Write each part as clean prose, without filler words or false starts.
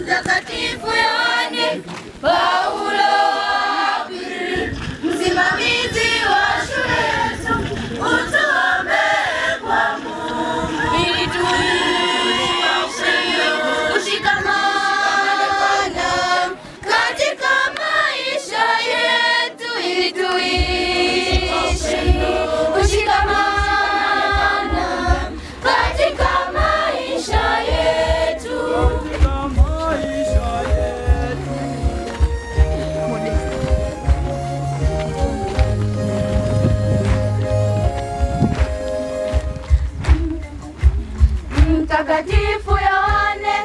Mtakatifu Yohane Paulo wa Pili, msimamizi wa shule yetu, utuombee kwa Mungu ili tuishi kushikamana katika maisha yetu, ili tuishi kushikamana katika maisha yetu. Mtakatifu Yohane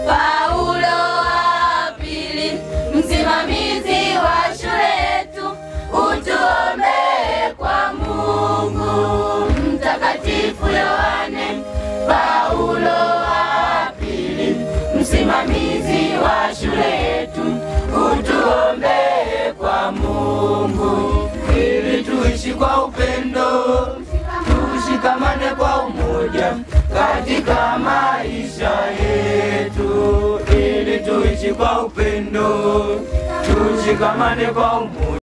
Paulo wa Pili, msimamizi wa shule yetu, utuombee kwa Mungu. Mtakatifu Yohane Paulo wa Pili, msimamizi wa shule yetu, utuombee kwa Mungu ili tuishi kwa upendo, tushikamane kwa umoja katika maisha yetu, ili tuishi kwa upendo, tushikamane kwa umoja.